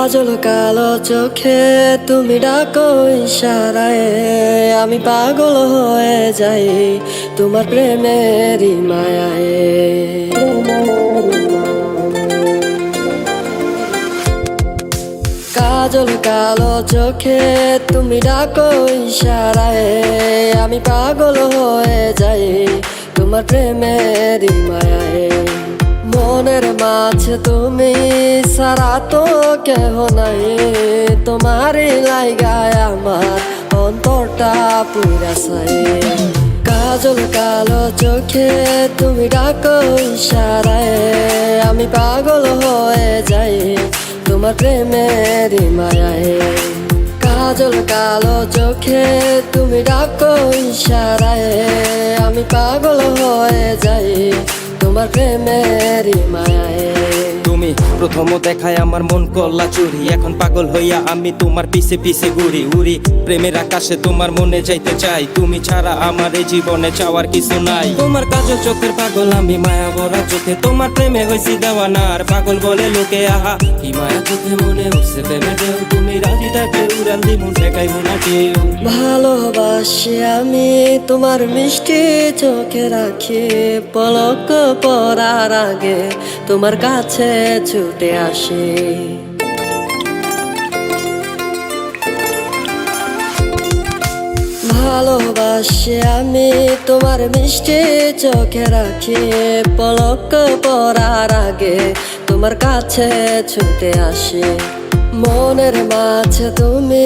কাজল কালো চোখে তুমি ডাকো ইশারায়, আমি পাগল হয়ে যাই তোমার প্রেমেরই মায়ায়। কাজল কালো চোখে তুমি ডাকো ইশারায়, আমি পাগল হয়ে যাই তোমার প্রেমেরই মায়ায়। মনের মাঝে তুমি সারা তো কেহ নাই, তোমারই লাইগায় আমার অন্তরটা পুরা ছাই। কাজল কালো চোখে তুমি ডাকো ইশারায়, আমি পাগল হয়ে যাই তোমার প্রেমেরই মায়ায়। কাজল কালো চোখে তুমি ডাকো ইশারায়, আমি পাগল হয়ে যাই তোমার প্রেমেরই মায়ায়। তুমি প্রথম দেখায় আমার মন করলা চুরি, এখন পাগল হইয়া আমি তোমার পিছে পিছে ঘুরি উড়ি। প্রেমের আকাশে তোমার মনে যাইতে চাই, তুমি ছাড়া আমার এই জীবনে চাওয়ার কিছু নাই। তোমার কাজল চোখের পাগল আমি, মায়া ভরা চোখে তোমার প্রেমে হইছি দেওয়ানা। আর পাগল বলে লোকে আহা কি মায়া চোখে মনে উঠছে প্রেমে ঢেউ, তুমি রাজি থাকলে উড়াল দিমু ঠেকাইব না কেউ। ভালোবাসি আমি তোমার মিষ্টি চোখে রাখি, পলক পরার আগে তোমার কাছে ছুটে আসি। ভালোবাসি আমি তোমার মিষ্টি চোখে রাখি, পলক পরার আগে তোমার কাছে ছুটে আসি। মনের মাঝে তুমি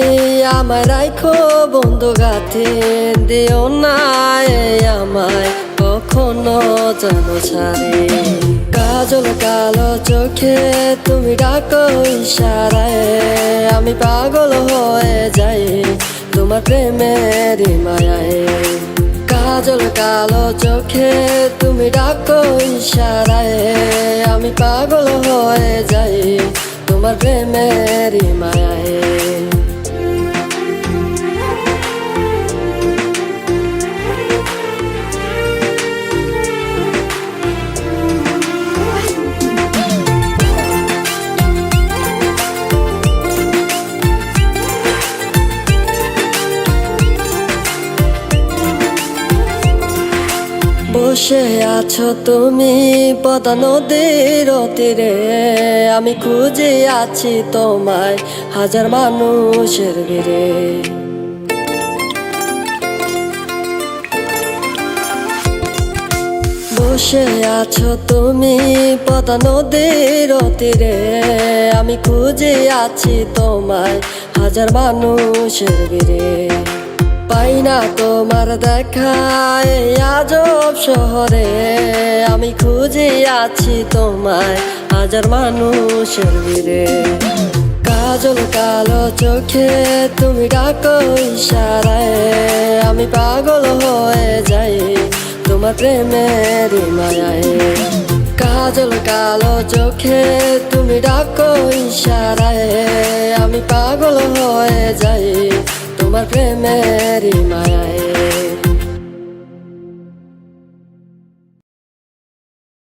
আমায় রাখো বন্ধু গাথি, দিও না আমায় কখনো যেন ছাড়ি। কাজল কালো চোখে তুমি ডাকো ইশারায়, আমি পাগল হয়ে যাই তোমার প্রেমেরই মায়ায়। কাজল কালো চোখে তুমি ডাকো ইশারায়, আমি পাগল হয়ে যাই তোমার প্রেমেরই মায়ায়। বসে আছো তুমি পদ্মা নদীর তীরে, আমি খুঁজে আছি তোমায় হাজার মানুষের ভিড়ে। বসে আছো তুমি পদ্মা নদীর তীরে, আমি খুঁজে আছি তোমায় হাজার মানুষের ভিড়ে। পাই না তোমার দেখা এই আজব শহরে, আমি খুঁজে আছি তোমায় হাজার মানুষের ভিড়ে। কাজল কালো চোখে তুমি ডাকো ইশারায়, আমি পাগল হয়ে যাই তোমার প্রেমেরই মায়ায়। কাজল কালো চোখে তুমি ডাকো ইশারায়, আমি পাগল হয়ে যাই তোমার প্রেমেরই মায়ায়।